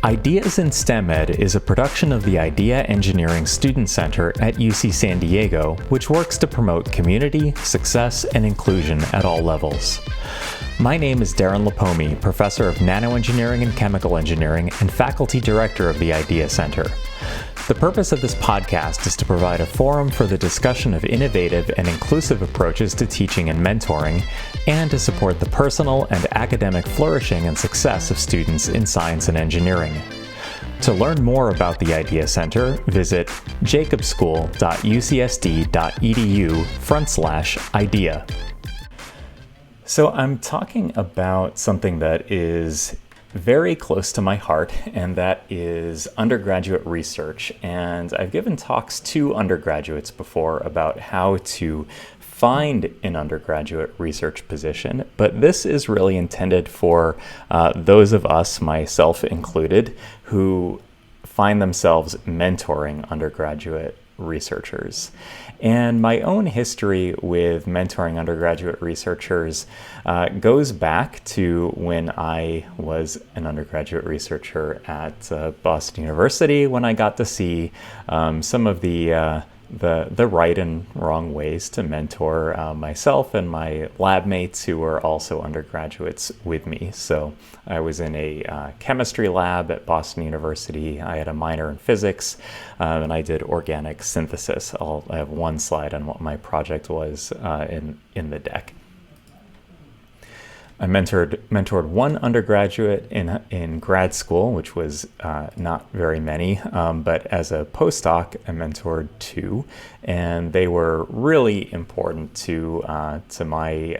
Ideas in STEM Ed is a production of the Idea Engineering Student Center at UC San Diego, which works to promote community, success, and inclusion at all levels. My name is Darren Lipomi, Professor of Nanoengineering and Chemical Engineering and Faculty Director of the Idea Center. The purpose of this podcast is to provide a forum for the discussion of innovative and inclusive approaches to teaching and mentoring, and to support the personal and academic flourishing and success of students in science and engineering. To learn more about the Idea Center, visit jacobschool.ucsd.edu/idea. So I'm talking about something that is very close to my heart, and that is undergraduate research. And I've given talks to undergraduates before about how to find an undergraduate research position, but this is really intended for those of us, myself included, who find themselves mentoring undergraduate researchers. And my own history with mentoring undergraduate researchers goes back to when I was an undergraduate researcher at Boston University, when I got to see some of the right and wrong ways to mentor myself and my lab mates who were also undergraduates with me. So I was in a chemistry lab at Boston University. I had a minor in physics, and I did organic synthesis. I have one slide on what my project was in the deck. I mentored one undergraduate in grad school, which was not very many, but as a postdoc, I mentored two, and they were really important to my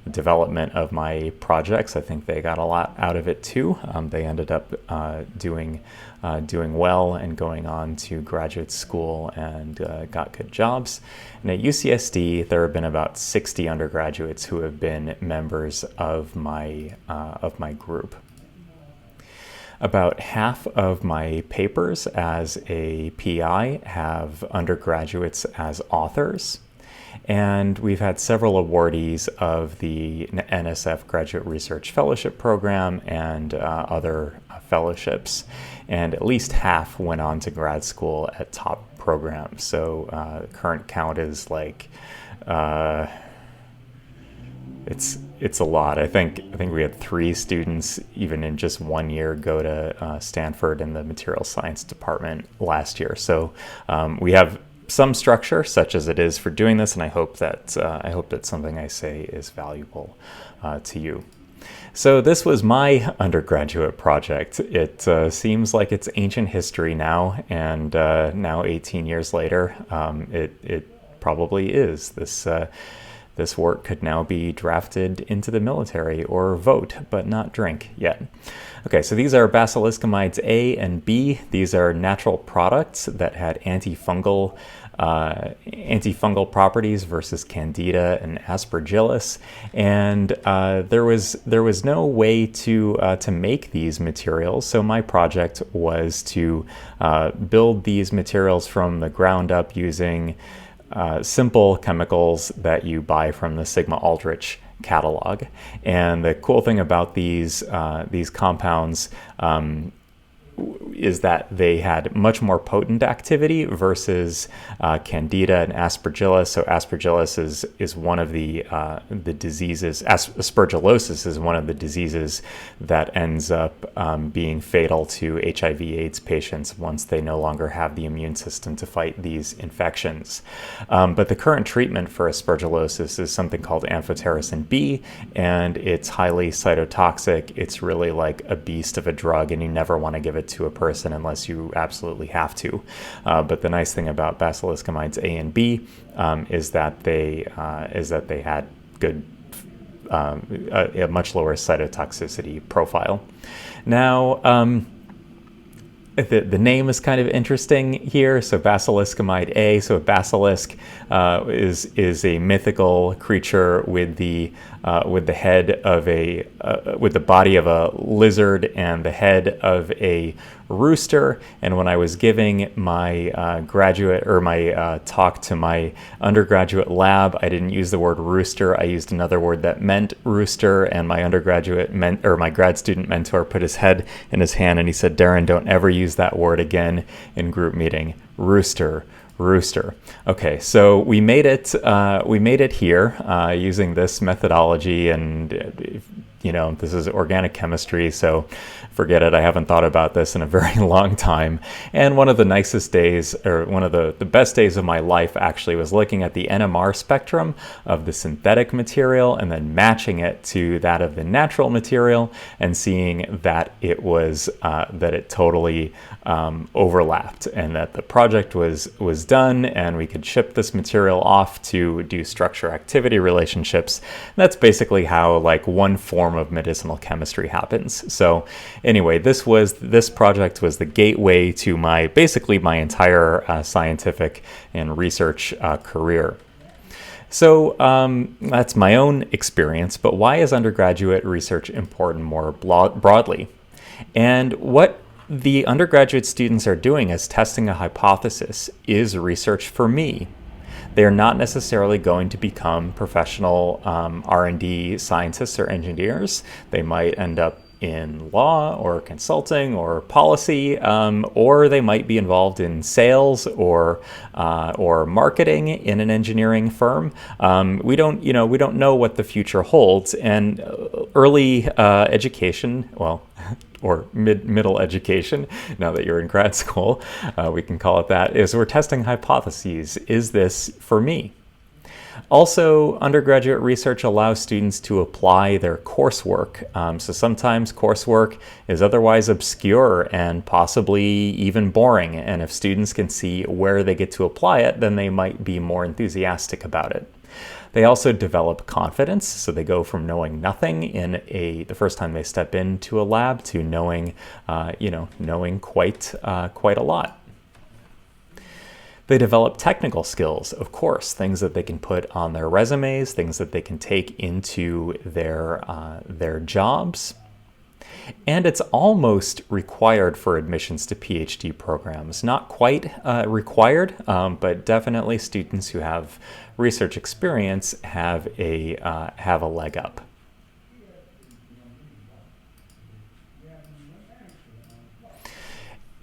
development of my projects. I think they got a lot out of it too. They ended up doing well and going on to graduate school and got good jobs. And at UCSD, there have been about 60 undergraduates who have been members of my group. About half of my papers as a PI have undergraduates as authors. And we've had several awardees of the NSF Graduate Research Fellowship Program and other fellowships. And at least half went on to grad school at top programs. So current count is like, it's a lot. I think we had 3 students, even in just 1 year, go to Stanford in the material science department last year. So we have some structure, such as it is, for doing this, and I hope that something I say is valuable to you. So this was my undergraduate project. It seems like it's ancient history now, and now 18 years later, it probably is. This work could now be drafted into the military or vote, but not drink yet. Okay, so these are Basiliskamides A and B. These are natural products that had antifungal properties versus Candida and Aspergillus, and there was no way to make these materials. So my project was to build these materials from the ground up using simple chemicals that you buy from the Sigma Aldrich catalog. And the cool thing about these compounds is that they had much more potent activity versus Candida and Aspergillus. So Aspergillus is one of the diseases. Aspergillosis is one of the diseases that ends up being fatal to HIV/AIDS patients once they no longer have the immune system to fight these infections. But the current treatment for aspergillosis is something called amphotericin B, and it's highly cytotoxic. It's really like a beast of a drug, and you never want to give it to a person unless you absolutely have to. But the nice thing about Basiliskamides A and B is that they had good, a much lower cytotoxicity profile. Now, the name is kind of interesting here. So Basiliskamide A. So a basilisk is a mythical creature with the head of with the body of a lizard and the head of a rooster. And when I was giving my my talk to my undergraduate lab, I didn't use the word rooster. I used another word that meant rooster, and my my grad student mentor put his head in his hand and he said, "Darren, don't ever use that word again in group meeting. Rooster." Rooster. Okay, so we made it. We made it here using this methodology, and this is organic chemistry, so forget it. I haven't thought about this in a very long time. And one of the nicest days, or one of the best days of my life actually, was looking at the NMR spectrum of the synthetic material and then matching it to that of the natural material and seeing that it was that it totally overlapped, and that the project was done and we could ship this material off to do structure activity relationships. And that's basically how like one form of medicinal chemistry happens. So anyway, this project was the gateway to basically my entire scientific and research career. So that's my own experience, but why is undergraduate research important more broadly? And what the undergraduate students are doing is testing a hypothesis. Is research for me? They're not necessarily going to become professional R&D scientists or engineers. They might end up in law or consulting or policy, or they might be involved in sales or marketing in an engineering firm. We don't know what the future holds, and early education, or middle education, now that you're in grad school, we can call it that, is we're testing hypotheses. Is this for me? Also, undergraduate research allows students to apply their coursework. So sometimes coursework is otherwise obscure and possibly even boring. And if students can see where they get to apply it, then they might be more enthusiastic about it. They also develop confidence, so they go from knowing nothing the first time they step into a lab to knowing quite a lot. They develop technical skills, of course, things that they can put on their resumes, things that they can take into their jobs. And it's almost required for admissions to PhD programs. Not quite required, but definitely students who have research experience have a leg up.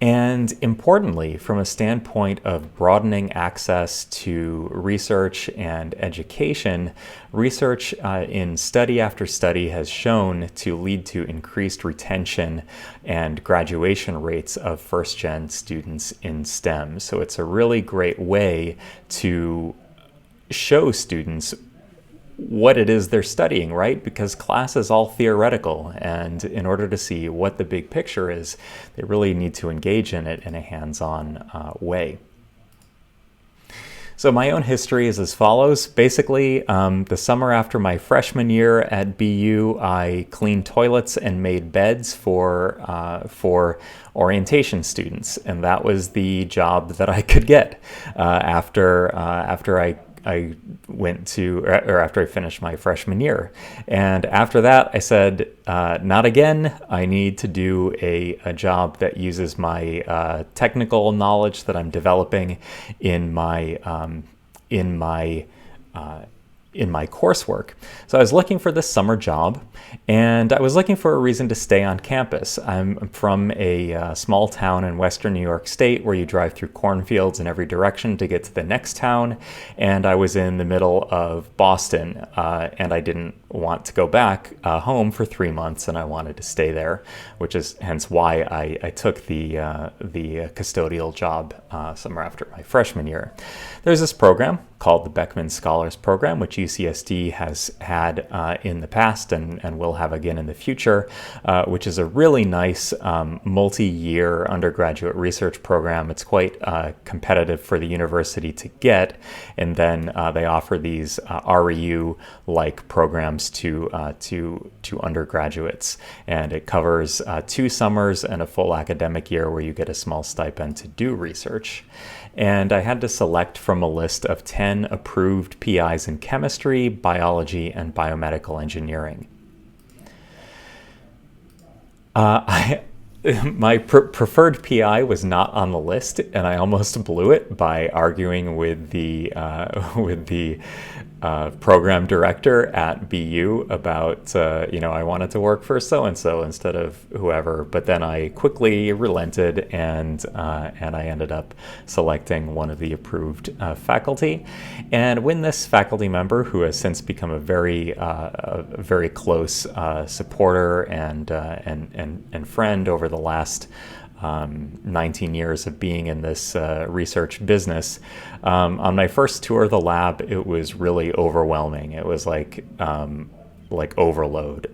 And importantly, from a standpoint of broadening access to research and education, research in study after study has shown to lead to increased retention and graduation rates of first-gen students in STEM. So it's a really great way to show students what it is they're studying, right? Because class is all theoretical, and in order to see what the big picture is, they really need to engage in it in a hands-on way. So my own history is as follows. Basically, the summer after my freshman year at BU, I cleaned toilets and made beds for orientation students, and that was the job that I could get after I went to, or after I finished my freshman year. And after that, I said, not again. I need to do a job that uses my technical knowledge that I'm developing in my coursework. So I was looking for this summer job, and I was looking for a reason to stay on campus. I'm from a small town in western New York State where you drive through cornfields in every direction to get to the next town, and I was in the middle of Boston, and I didn't want to go back home for 3 months, and I wanted to stay there, which is hence why I took the custodial job summer after my freshman year. There's this program called the Beckman Scholars Program, which UCSD has had in the past and will have again in the future, which is a really nice multi-year undergraduate research program. It's quite competitive for the university to get, and then they offer these REU-like programs to undergraduates, and it covers 2 summers and a full academic year where you get a small stipend to do research. And I had to select from a list of 10 approved PIs in chemistry, biology, and biomedical engineering. My preferred PI was not on the list, and I almost blew it by arguing with the program director at BU about I wanted to work for so and so instead of whoever. But then I quickly relented, and I ended up selecting one of the approved faculty. And when this faculty member, who has since become a very close supporter and friend over the last 19 years of being in this research business. On my first tour of the lab, it was really overwhelming. It was like overload,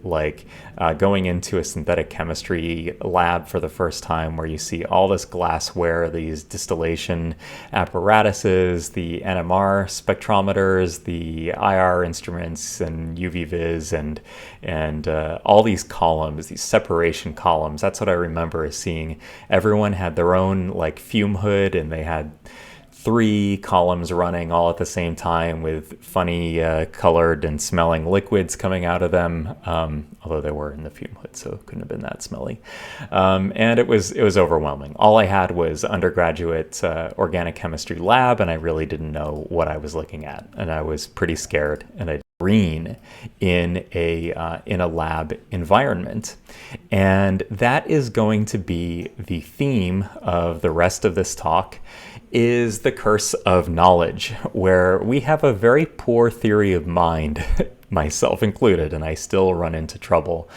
going into a synthetic chemistry lab for the first time, where you see all this glassware, these distillation apparatuses, the NMR spectrometers, the IR instruments, and UV vis, and all these columns, these separation columns. That's what I remember is seeing. Everyone had their own fume hood, and they had 3 columns running all at the same time with funny colored and smelling liquids coming out of them, although they were in the fume hood, so it couldn't have been that smelly. And it was overwhelming. All I had was undergraduate organic chemistry lab, and I really didn't know what I was looking at, and I was pretty scared. And I green in a lab environment. And that is going to be the theme of the rest of this talk, is the curse of knowledge, where we have a very poor theory of mind, myself included, and I still run into trouble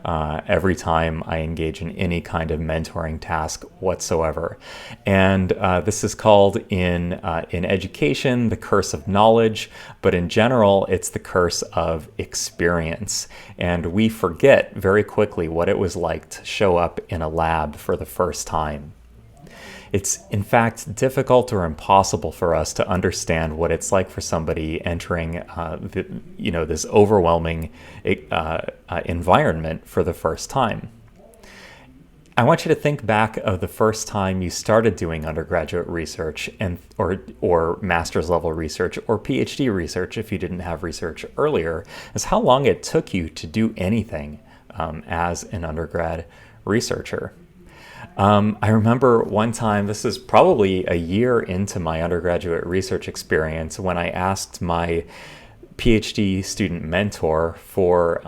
every time I engage in any kind of mentoring task whatsoever. And this is called in education the curse of knowledge, but in general it's the curse of experience. And we forget very quickly what it was like to show up in a lab for the first time. It's in fact difficult or impossible for us to understand what it's like for somebody entering this overwhelming environment for the first time. I want you to think back of the first time you started doing undergraduate research or master's level research or PhD research, if you didn't have research earlier, as how long it took you to do anything as an undergrad researcher. I remember one time, this is probably a year into my undergraduate research experience, when I asked my PhD student mentor for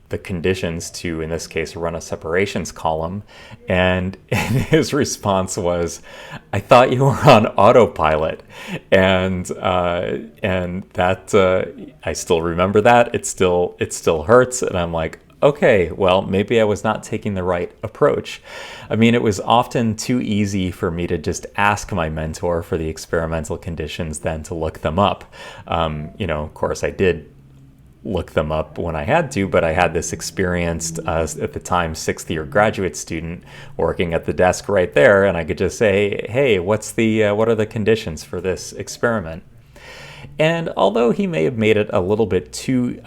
the conditions to, in this case, run a separations column. And his response was, "I thought you were on autopilot." And that, I still remember that. It still hurts. And I'm like, okay, well, maybe I was not taking the right approach. I mean, it was often too easy for me to just ask my mentor for the experimental conditions than to look them up. Of course, I did look them up when I had to, but I had this experienced, at the time, 6th-year graduate student working at the desk right there, and I could just say, hey, what are the conditions for this experiment? And although he may have made it a little bit too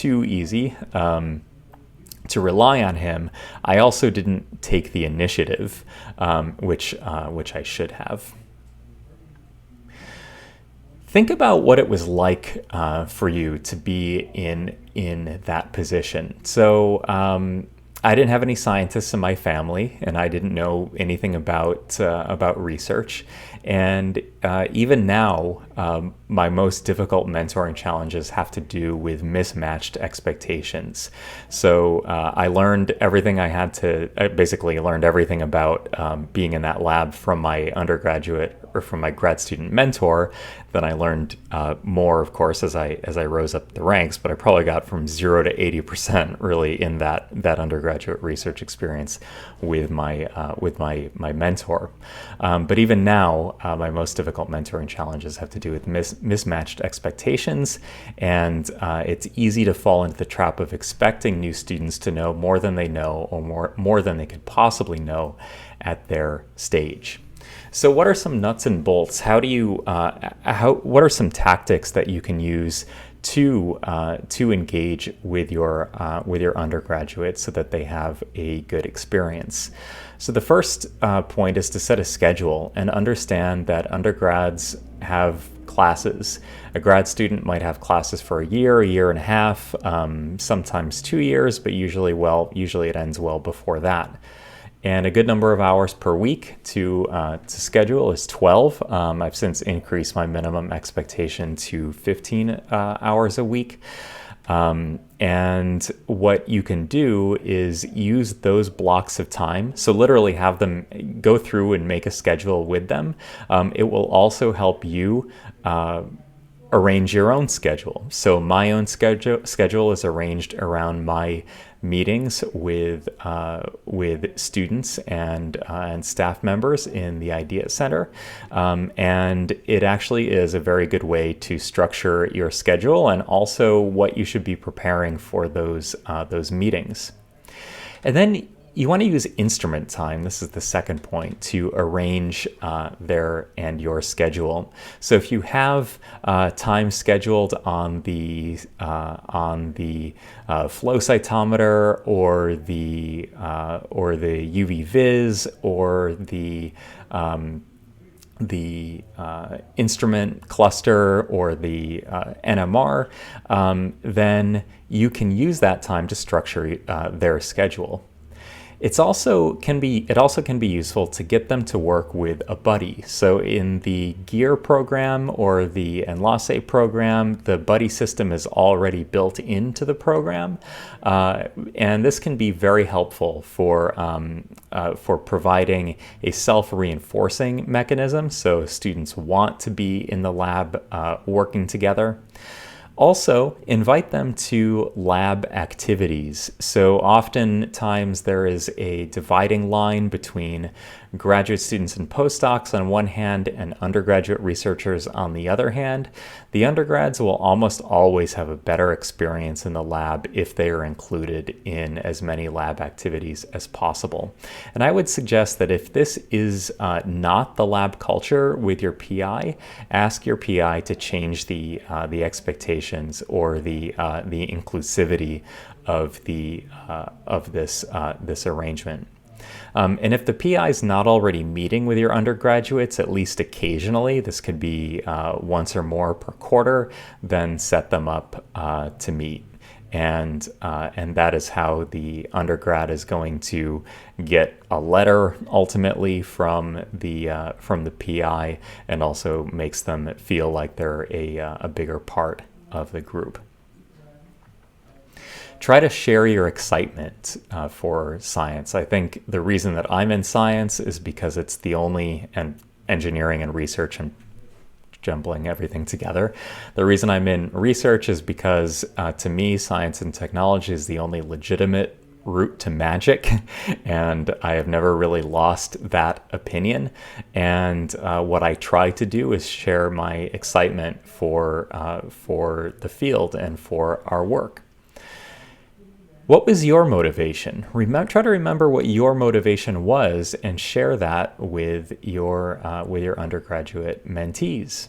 easy to rely on him, I also didn't take the initiative, which I should have. Think about what it was like for you to be in that position. So I didn't have any scientists in my family, and I didn't know anything about research. And even now, my most difficult mentoring challenges have to do with mismatched expectations. So I learned everything I basically learned everything about being in that lab from my undergraduate or from my grad student mentor. Then I learned more, of course, as I rose up the ranks, but I probably got from 0 to 80% really in that undergraduate research experience with my mentor. But even now, my most difficult mentoring challenges have to do with mismatched expectations, and it's easy to fall into the trap of expecting new students to know more than they know, or more than they could possibly know at their stage. So what are some nuts and bolts? What are some tactics that you can use to engage with your undergraduates so that they have a good experience? So the first point is to set a schedule and understand that undergrads have classes. A grad student might have classes for a year and a half, sometimes 2 years, but usually it ends well before that. And a good number of hours per week to schedule is 12. I've since increased my minimum expectation to 15 hours a week. And what you can do is use those blocks of time. So literally have them go through and make a schedule with them. It will also help you arrange your own schedule. So my own schedule is arranged around my meetings with students and staff members in the Idea Center, and it actually is a very good way to structure your schedule and also what you should be preparing for those meetings. And then you want to use instrument time. This is the second point, to arrange your schedule. So if you have time scheduled on the flow cytometer or the UV vis or the instrument cluster or the NMR, then you can use that time to structure their schedule. It also can be useful to get them to work with a buddy. So in the GEAR program or the Enlace program, the buddy system is already built into the program, and this can be very helpful for providing a self-reinforcing mechanism. So students want to be in the lab working together. Also, invite them to lab activities. So oftentimes there is a dividing line between graduate students and postdocs on one hand and undergraduate researchers on the other hand. The undergrads will almost always have a better experience in the lab if they are included in as many lab activities as possible. And I would suggest that if this is not the lab culture with your PI, ask your PI to change the expectations or the inclusivity of this arrangement. And if the PI is not already meeting with your undergraduates, at least occasionally, this could be once or more per quarter, then set them up to meet. And that is how the undergrad is going to get a letter ultimately from the PI, and also makes them feel like they're a bigger part of the group. Try to share your excitement for science. I think the reason that I'm in science is because it's the only, and engineering and research, and jumbling everything together. The reason I'm in research is because to me, science and technology is the only legitimate route to magic, and I have never really lost that opinion. And what I try to do is share my excitement for the field and for our work. What was your motivation? Try to remember what your motivation was and share that with your undergraduate mentees.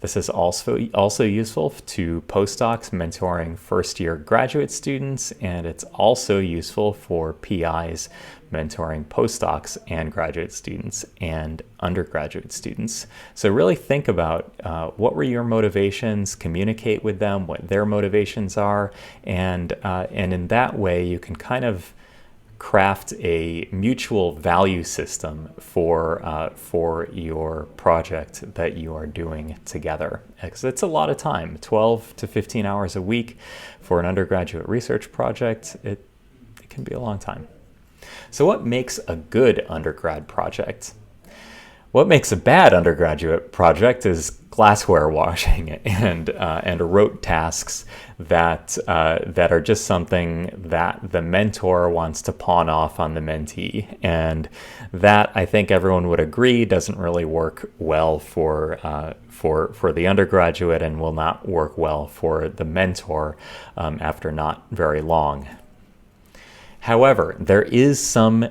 This is also useful to postdocs mentoring first-year graduate students, and it's also useful for PIs mentoring postdocs and graduate students and undergraduate students. So really think about what were your motivations, communicate with them what their motivations are, and in that way you can kind of craft a mutual value system for your project that you are doing together. Because it's a lot of time, 12 to 15 hours a week for an undergraduate research project. It can be a long time. So what makes a good undergrad project? What makes a bad undergraduate project is glassware washing and rote tasks that are just something that the mentor wants to pawn off on the mentee, and that I think everyone would agree doesn't really work well for the undergraduate and will not work well for the mentor after not very long. However, there is some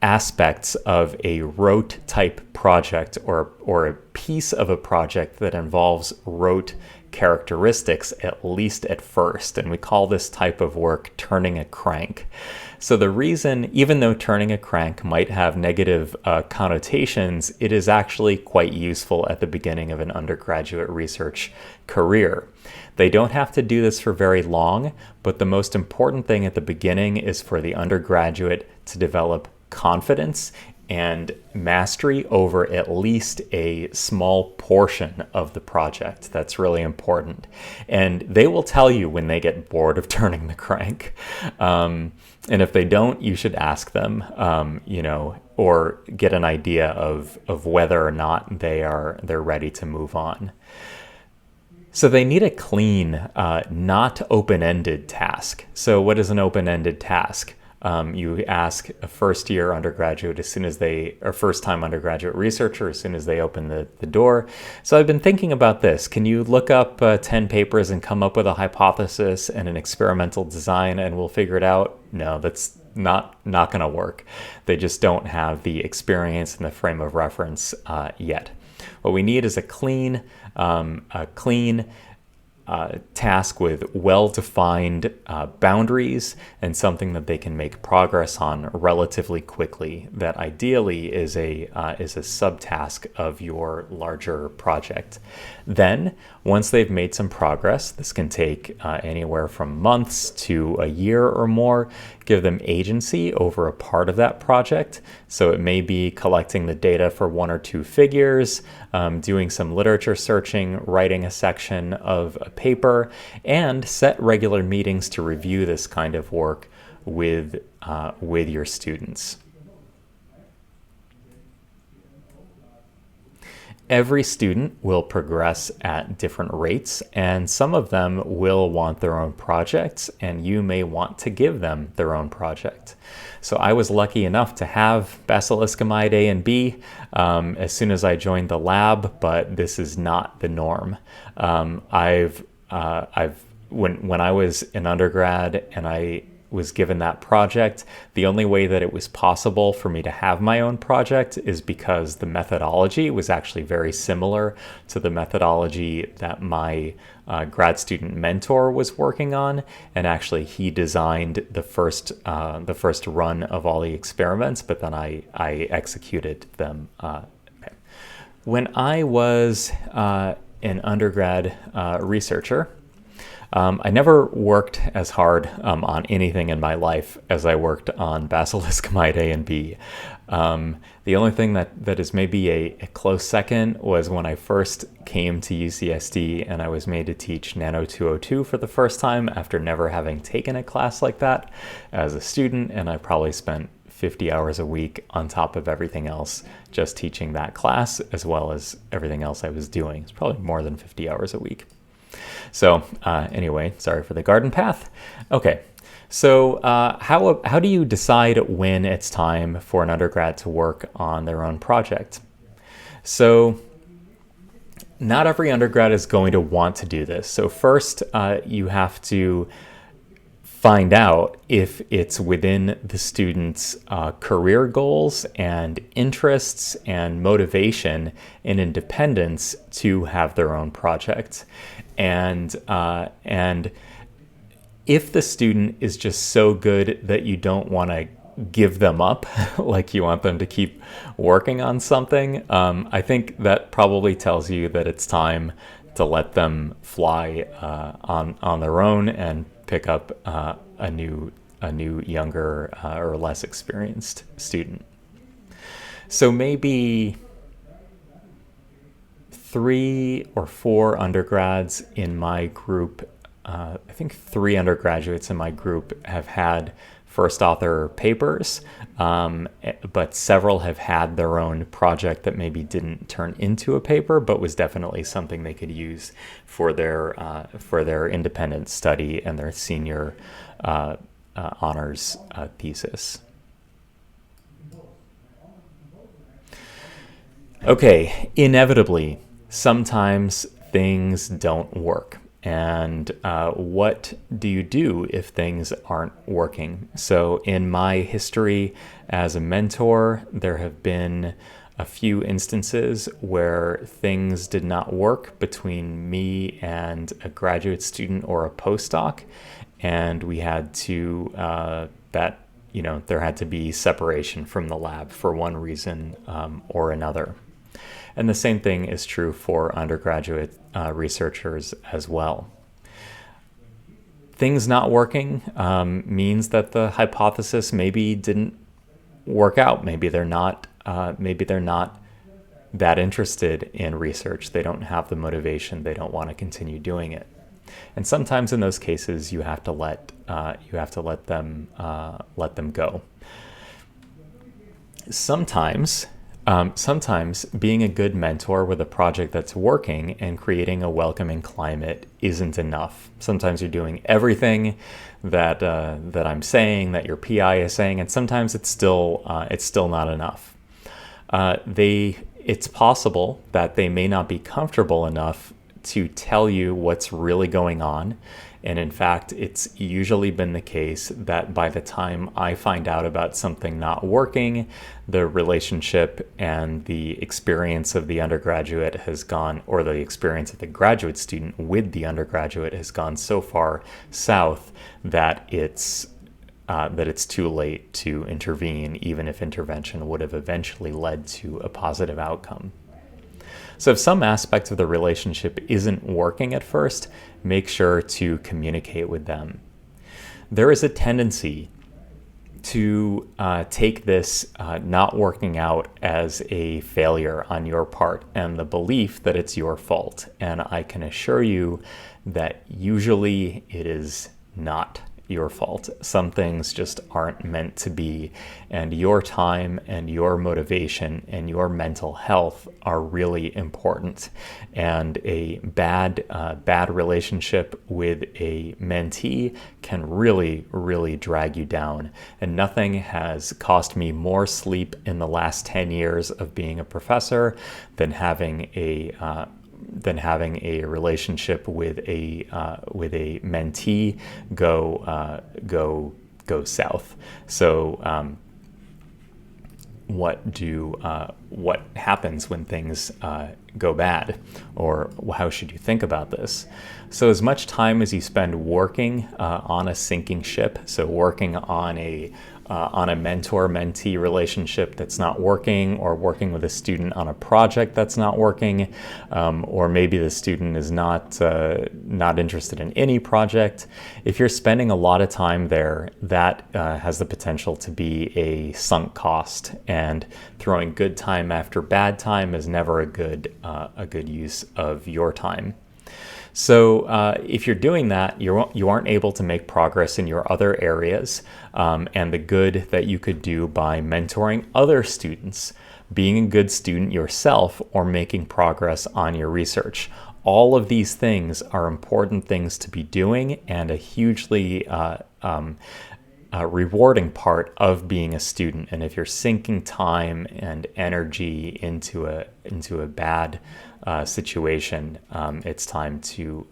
aspects of a rote type project or a piece of a project that involves rote characteristics, at least at first. And we call this type of work turning a crank. So the reason, even though turning a crank might have negative connotations, it is actually quite useful at the beginning of an undergraduate research career. They don't have to do this for very long, but the most important thing at the beginning is for the undergraduate to develop confidence and mastery over at least a small portion of the project. That's really important. And they will tell you when they get bored of turning the crank. And if they don't, you should ask them, or get an idea of whether or not they're ready to move on. So they need a clean, not open-ended task. So what is an open-ended task? You ask a first-year undergraduate first-time undergraduate researcher as soon as they open the door. So I've been thinking about this. Can you look up 10 papers and come up with a hypothesis and an experimental design and we'll figure it out? No, that's not going to work. They just don't have the experience and the frame of reference yet. What we need is a clean task with well-defined boundaries and something that they can make progress on relatively quickly. That ideally is a subtask of your larger project. Then, once they've made some progress, this can take anywhere from months to a year or more, give them agency over a part of that project. So it may be collecting the data for one or two figures, doing some literature searching, writing a section of a paper, and set regular meetings to review this kind of work with your students. Every student will progress at different rates, and some of them will want their own projects, and you may want to give them their own project. So I was lucky enough to have Basiliskamides A and B as soon as I joined the lab, but this is not the norm. When I was an undergrad and I was given that project, the only way that it was possible for me to have my own project is because the methodology was actually very similar to the methodology that my grad student mentor was working on, and actually he designed the first run of all the experiments, but then I executed them. When I was an undergrad researcher, I never worked as hard on anything in my life as I worked on Basiliskamides A and B. The only thing that is maybe a close second was when I first came to UCSD and I was made to teach Nano 202 for the first time after never having taken a class like that as a student, and I probably spent 50 hours a week on top of everything else just teaching that class as well as everything else I was doing. It's probably more than 50 hours a week. So anyway, sorry for the garden path. Okay, so how do you decide when it's time for an undergrad to work on their own project? So not every undergrad is going to want to do this. So first, you have to find out if it's within the student's career goals and interests and motivation and independence to have their own project. And if the student is just so good that you don't want to give them up, like you want them to keep working on something, I think that probably tells you that it's time to let them fly on their own and pick up a new younger or less experienced student. So maybe 3 or 4 undergrads in my group, I think 3 undergraduates in my group have had first author papers, but several have had their own project that maybe didn't turn into a paper, but was definitely something they could use for their independent study and their senior honors thesis. Okay, inevitably, sometimes things don't work. and what do you do if things aren't working? So in my history as a mentor, there have been a few instances where things did not work between me and a graduate student or a postdoc, and we had to there had to be separation from the lab for one reason or another. And the same thing is true for undergraduate researchers as well. Things not working means that the hypothesis maybe didn't work out. Maybe they're not that interested in research. They don't have the motivation. They don't want to continue doing it. And sometimes in those cases, you have to let them go. Sometimes being a good mentor with a project that's working and creating a welcoming climate isn't enough. Sometimes you're doing everything that I'm saying, that your PI is saying, and sometimes it's still not enough. It's possible that they may not be comfortable enough to tell you what's really going on. And in fact, it's usually been the case that by the time I find out about something not working, the relationship and the experience of the undergraduate has gone, or the experience of the graduate student with the undergraduate has gone so far south that it's too late to intervene, even if intervention would have eventually led to a positive outcome. So if some aspect of the relationship isn't working at first, make sure to communicate with them. There is a tendency to take this not working out as a failure on your part and the belief that it's your fault. And I can assure you that usually it is not your fault. Some things just aren't meant to be, and your time and your motivation and your mental health are really important. And a bad relationship with a mentee can really, really drag you down. And nothing has cost me more sleep in the last 10 years of being a professor than having a relationship with a mentee go south. So what happens when things go bad, or how should you think about this? So as much time as you spend working on a sinking ship, so working on a mentor-mentee relationship that's not working, or working with a student on a project that's not working, or maybe the student is not interested in any project. If you're spending a lot of time there, that has the potential to be a sunk cost, and throwing good time after bad time is never a good use of your time. So if you're doing that, you aren't able to make progress in your other areas, and the good that you could do by mentoring other students, being a good student yourself, or making progress on your research. All of these things are important things to be doing, and a hugely rewarding part of being a student. And if you're sinking time and energy into a bad situation, it's time to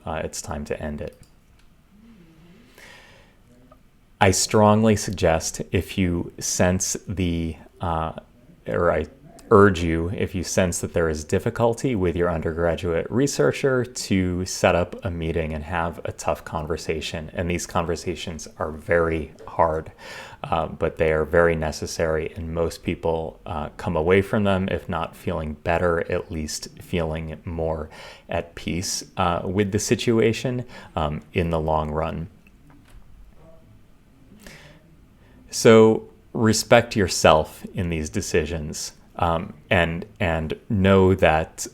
end it. I strongly suggest, if you sense I urge you, if you sense that there is difficulty with your undergraduate researcher, to set up a meeting and have a tough conversation. And these conversations are very hard, but they are very necessary. And most people come away from them, if not feeling better, at least feeling more at peace with the situation in the long run. So respect yourself in these decisions. And know that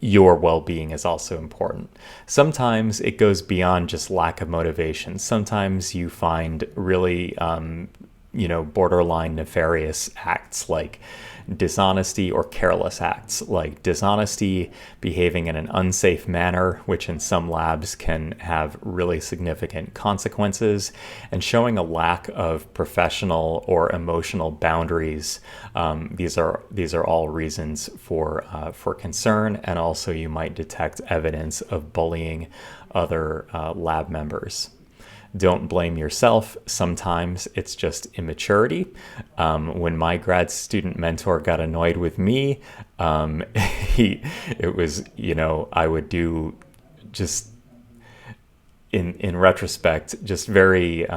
your well-being is also important. Sometimes it goes beyond just lack of motivation. Sometimes you find really borderline nefarious acts like dishonesty, or careless acts like dishonesty, behaving in an unsafe manner, which in some labs can have really significant consequences, and showing a lack of professional or emotional boundaries. These are all reasons for concern, and also you might detect evidence of bullying other lab members. Don't blame yourself. Sometimes it's just immaturity. When my grad student mentor got annoyed with me, it was, I would do just in retrospect, just very,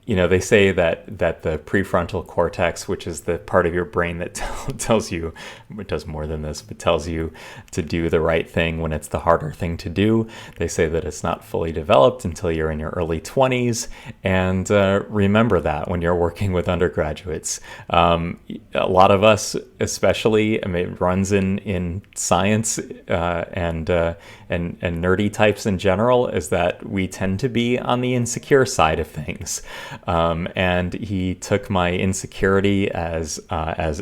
they say that the prefrontal cortex, which is the part of your brain that tells you, it does more than this, but tells you to do the right thing when it's the harder thing to do. They say that it's not fully developed until you're in your early 20s. And remember that when you're working with undergraduates. A lot of us, especially, it runs in science and nerdy types in general, is that we tend to be on the insecure side of things. And he took my insecurity as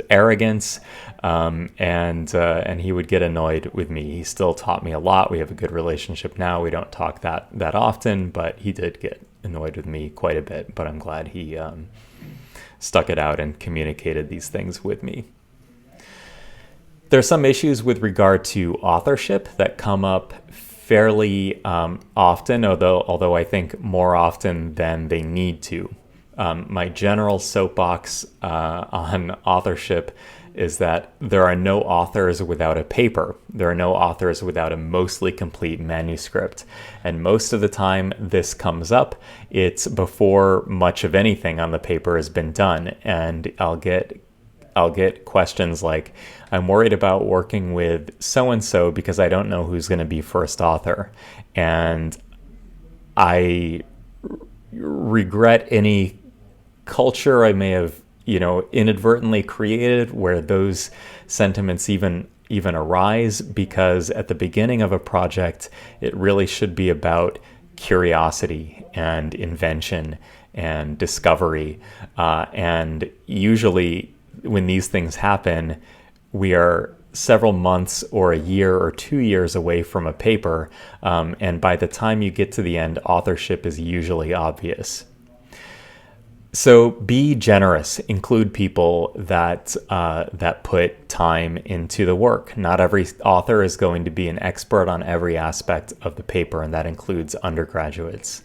arrogance, and he would get annoyed with me. He still taught me a lot. We have a good relationship now. We don't talk that often, but he did get annoyed with me quite a bit. But I'm glad he stuck it out and communicated these things with me. There's some issues with regard to authorship that come up fairly often, although I think more often than they need to. My general soapbox on authorship is that there are no authors without a paper. There are no authors without a mostly complete manuscript. And most of the time this comes up, it's before much of anything on the paper has been done. And I'll get questions like, I'm worried about working with so-and-so because I don't know who's going to be first author. And I regret any culture I may have, inadvertently created where those sentiments even arise, because at the beginning of a project, it really should be about curiosity and invention and discovery. And usually when these things happen, we are several months or a year or 2 years away from a paper. And by the time you get to the end, authorship is usually obvious. So be generous. Include people that put time into the work. Not every author is going to be an expert on every aspect of the paper, and that includes undergraduates.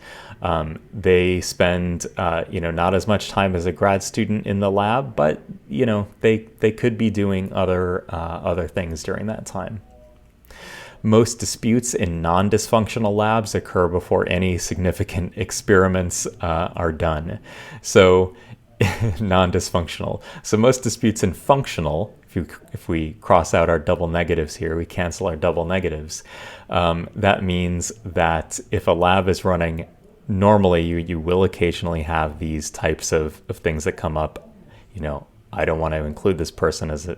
They spend not as much time as a grad student in the lab, but they could be doing other things during that time. Most disputes in non-dysfunctional labs occur before any significant experiments are done. So non-dysfunctional. So most disputes in functional, if we cross out our double negatives here, we cancel our double negatives. That means that if a lab is running normally, you will occasionally have these types of things that come up. I don't want to include this person as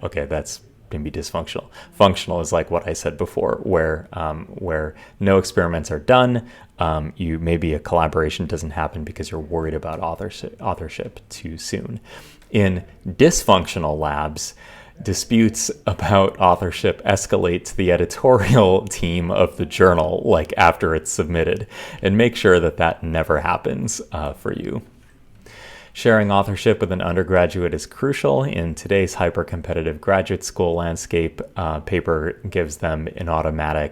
that's can be dysfunctional. Functional is like what I said before, where no experiments are done. Maybe a collaboration doesn't happen because you're worried about authorship too soon. In dysfunctional labs, disputes about authorship escalate to the editorial team of the journal, like after it's submitted, and make sure that never happens for you. Sharing authorship with an undergraduate is crucial. In today's hyper-competitive graduate school landscape, paper gives them an automatic.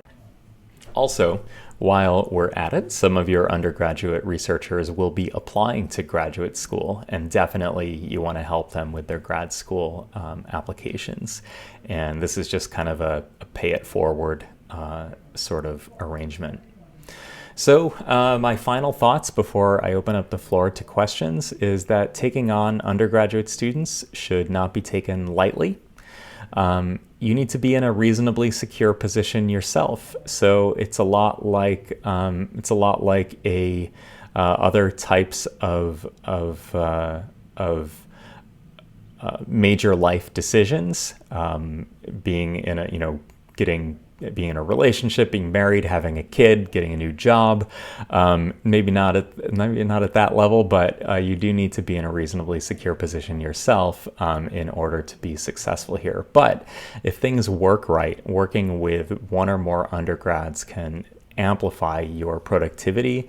Also, while we're at it, some of your undergraduate researchers will be applying to graduate school, and definitely you want to help them with their grad school applications. And this is just kind of a pay-it-forward sort of arrangement. So my final thoughts before I open up the floor to questions is that taking on undergraduate students should not be taken lightly. You need to be in a reasonably secure position yourself. So it's a lot like other types of major life decisions. Being in getting being in a relationship, being married, having a kid, getting a new job. Maybe not at that level, but you do need to be in a reasonably secure position yourself in order to be successful here. But if things work right, working with one or more undergrads can amplify your productivity.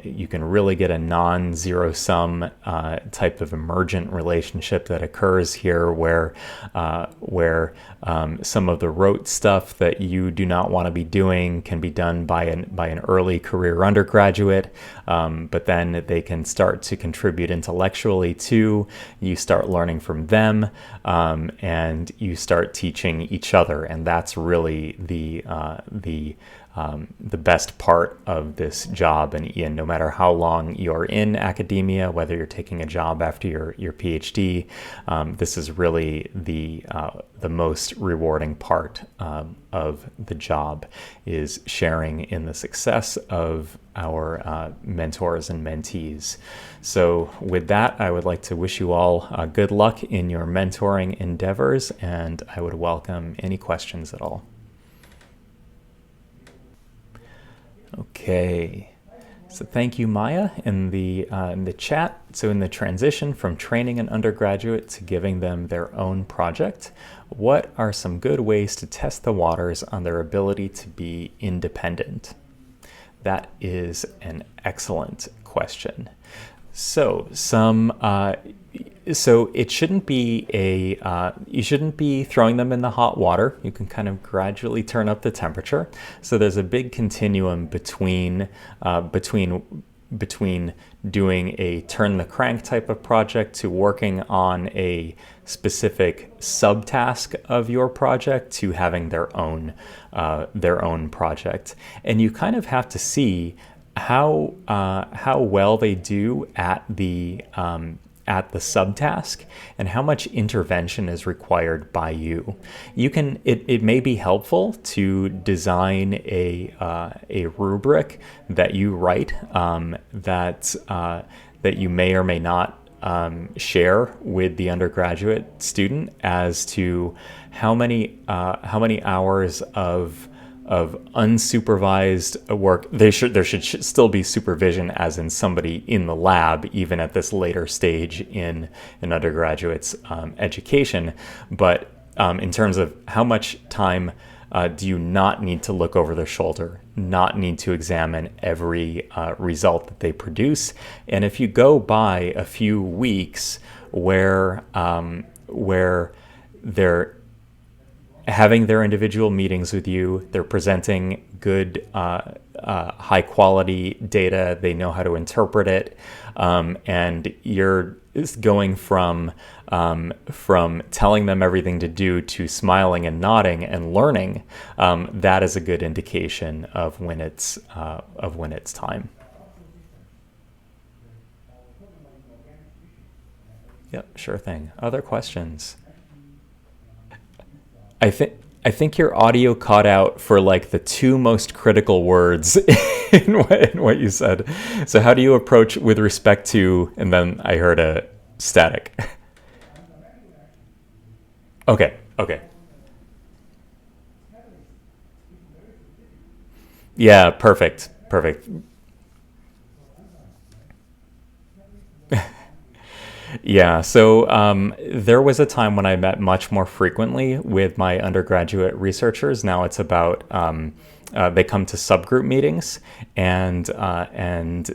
You can really get a non-zero sum type of emergent relationship that occurs here, where some of the rote stuff that you do not want to be doing can be done by an early career undergraduate, but then they can start to contribute intellectually too. You start learning from them, and you start teaching each other, and that's really the best part of this job. And no matter how long you're in academia, whether you're taking a job after your PhD, this is really the most rewarding part of the job, is sharing in the success of our mentors and mentees. So with that, I would like to wish you all good luck in your mentoring endeavors, and I would welcome any questions at all. Okay, so thank you, Maya, in the chat. So in the transition from training an undergraduate to giving them their own project, what are some good ways to test the waters on their ability to be independent? That is an excellent question. So so it shouldn't be you shouldn't be throwing them in the hot water. You can kind of gradually turn up the temperature. So there's a big continuum between doing a turn the crank type of project to working on a specific subtask of your project to having their own project. And you kind of have to see how well they do at the subtask and how much intervention is required by you. It may be helpful to design a rubric that you write that you may or may not share with the undergraduate student as to how many hours of unsupervised work. There should still be supervision, as in somebody in the lab, even at this later stage in an undergraduate's education. But in terms of how much time do you not need to look over their shoulder, not need to examine every result that they produce. And if you go by a few weeks where they're having their individual meetings with you, they're presenting good, high quality data, they know how to interpret it, and you're going from telling them everything to do to smiling and nodding and learning, that is a good indication of when it's time. Yep, sure thing. Other questions? I think your audio caught out for like the two most critical words in what you said. So how do you approach with respect to, and then I heard a static. Okay. Yeah, perfect. Yeah, so there was a time when I met much more frequently with my undergraduate researchers. Now it's about they come to subgroup meetings, and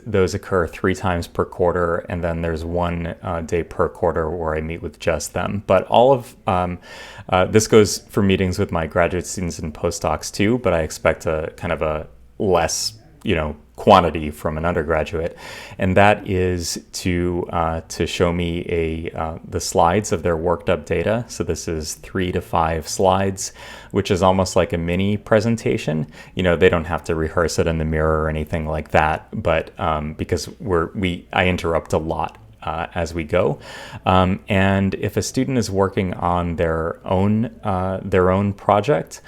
those occur 3 times per quarter, and then there's 1 day per quarter where I meet with just them. But all of this goes for meetings with my graduate students and postdocs too, but I expect a kind of a less, quantity from an undergraduate, and that is to show me the slides of their worked up data. So this is 3 to 5 slides, which is almost like a mini presentation. They don't have to rehearse it in the mirror or anything like that, but because I interrupt a lot as we go, and if a student is working on their own project,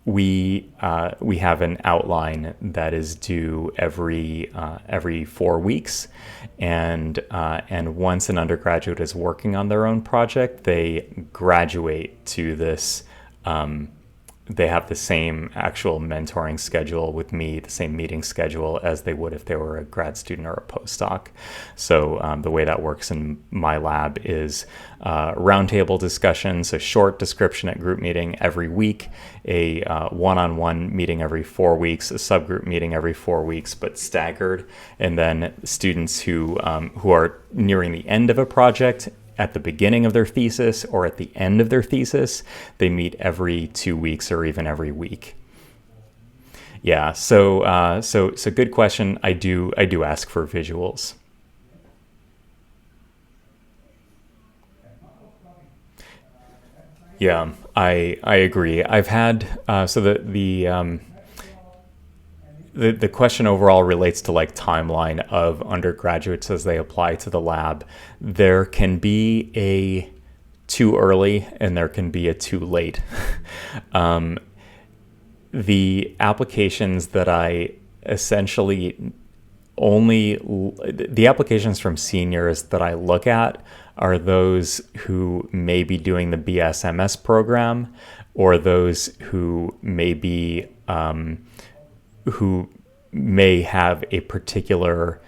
we have an outline that is due every 4 weeks, and once an undergraduate is working on their own project, they graduate to they have the same actual mentoring schedule with me, the same meeting schedule as they would if they were a grad student or a postdoc. So the way that works in my lab is roundtable discussions, a short description at group meeting every week, a one-on-one meeting every 4 weeks, a subgroup meeting every 4 weeks, but staggered. And then students who are nearing the end of a project, at the beginning of their thesis or at the end of their thesis, they meet every 2 weeks or even every week. Yeah, so good question. I do ask for visuals. Yeah, I agree. I've had so the question overall relates to like timeline of undergraduates as they apply to the lab. There can be a too early and there can be a too late. The applications that I essentially the applications from seniors that I look at are those who may be doing the BSMS program, or those who may be who may have a particular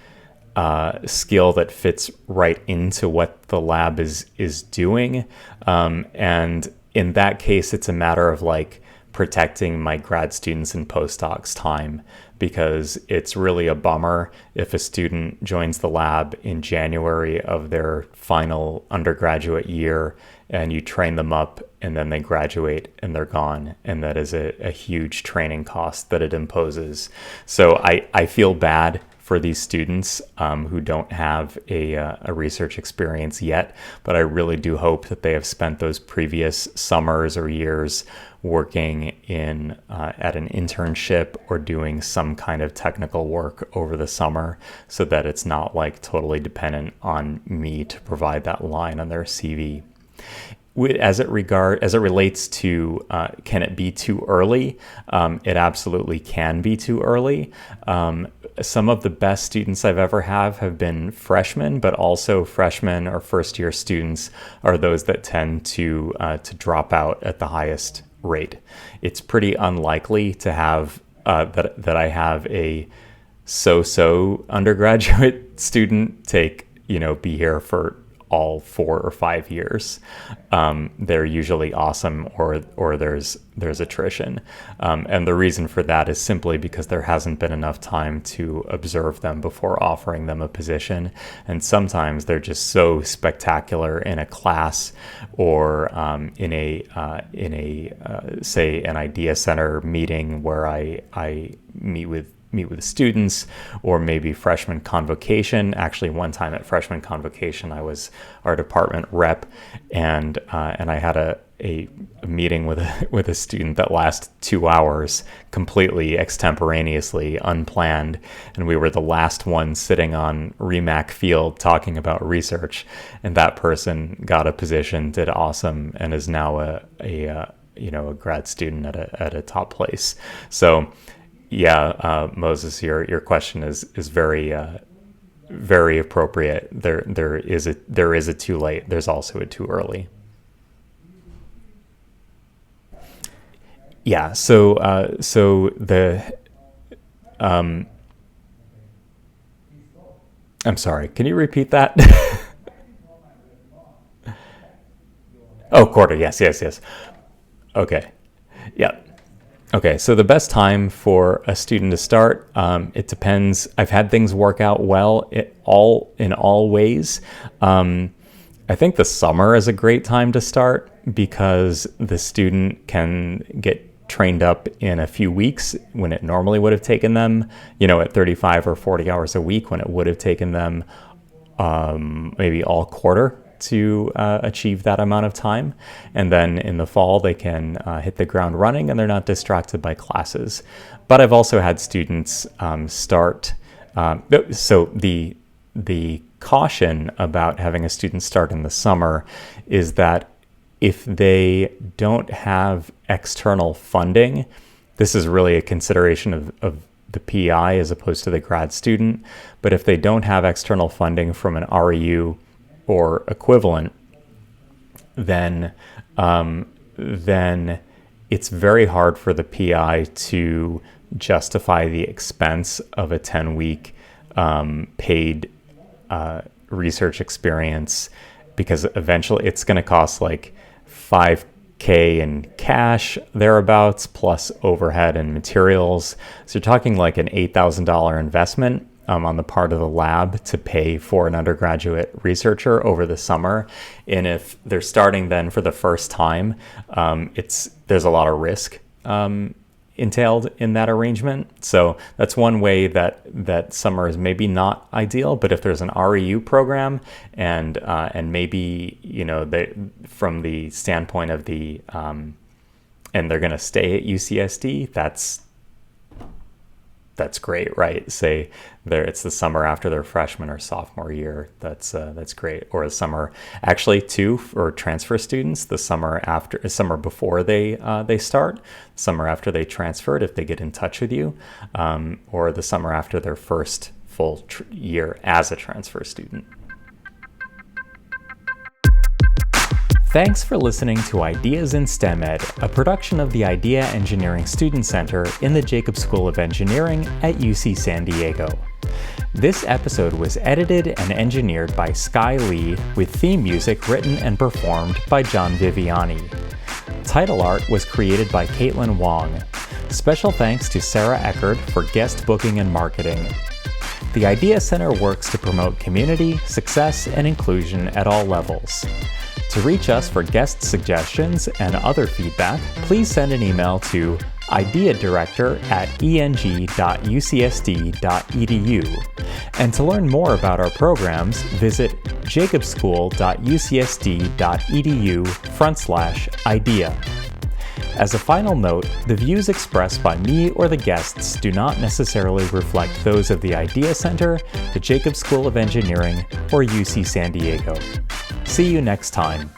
skill that fits right into what the lab is doing. And in that case, it's a matter of like protecting my grad students and postdocs' time, because it's really a bummer if a student joins the lab in January of their final undergraduate year and you train them up and then they graduate and they're gone. And that is a huge training cost that it imposes. So I feel bad for these students who don't have a research experience yet, but I really do hope that they have spent those previous summers or years working in at an internship or doing some kind of technical work over the summer, so that it's not like totally dependent on me to provide that line on their CV. As it relates to can it be too early? It absolutely can be too early. Some of the best students I've ever have been freshmen, but also freshmen or first year students are those that tend to drop out at the highest rate. It's pretty unlikely to have that I have a so-so undergraduate student be here for all 4 or 5 years. They're usually awesome, or there's attrition. And the reason for that is simply because there hasn't been enough time to observe them before offering them a position. And sometimes they're just so spectacular in a class or in a say an idea center meeting where I meet with students, or maybe freshman convocation. Actually, one time at freshman convocation, I was our department rep, and I had a meeting with a student that lasted 2 hours, completely extemporaneously, unplanned, and we were the last one sitting on Remac Field talking about research, and that person got a position, did awesome, and is now a grad student at a top place. So. Yeah, Moses, your question is very very appropriate. There is a too late. There's also a too early. Yeah. So the I'm sorry. Can you repeat that? Oh, quarter. Yes. Okay. Yeah. Okay, so the best time for a student to start, it depends. I've had things work out well in all ways. I think the summer is a great time to start because the student can get trained up in a few weeks when it normally would have taken them, at 35 or 40 hours a week, when it would have taken them maybe all quarter to achieve that amount of time. And then in the fall, they can hit the ground running and they're not distracted by classes. But I've also had students start. So the caution about having a student start in the summer is that if they don't have external funding, this is really a consideration of the PI as opposed to the grad student. But if they don't have external funding from an REU or equivalent, then it's very hard for the PI to justify the expense of a 10-week paid research experience, because eventually it's going to cost like $5K in cash thereabouts, plus overhead and materials. So you're talking like an $8,000 investment on the part of the lab to pay for an undergraduate researcher over the summer. And if they're starting then for the first time, there's a lot of risk entailed in that arrangement. So that's one way that summer is maybe not ideal. But if there's an REU program and maybe, from the standpoint of the and they're going to stay at UCSD, that's great, right? Say it's the summer after their freshman or sophomore year. That's great. Or the summer, actually, too, for transfer students, the summer before they start, summer after they transferred, if they get in touch with you, or the summer after their first full year as a transfer student. Thanks for listening to Ideas in STEM Ed, a production of the Idea Engineering Student Center in the Jacobs School of Engineering at UC San Diego. This episode was edited and engineered by Sky Lee, with theme music written and performed by John Viviani. Title art was created by Caitlin Wong. Special thanks to Sarah Eckert for guest booking and marketing. The Idea Center works to promote community, success, and inclusion at all levels. To reach us for guest suggestions and other feedback, please send an email to ideadirector@eng.ucsd.edu. And to learn more about our programs, visit jacobschool.ucsd.edu/idea. As a final note, the views expressed by me or the guests do not necessarily reflect those of the Idea Center, the Jacobs School of Engineering, or UC San Diego. See you next time.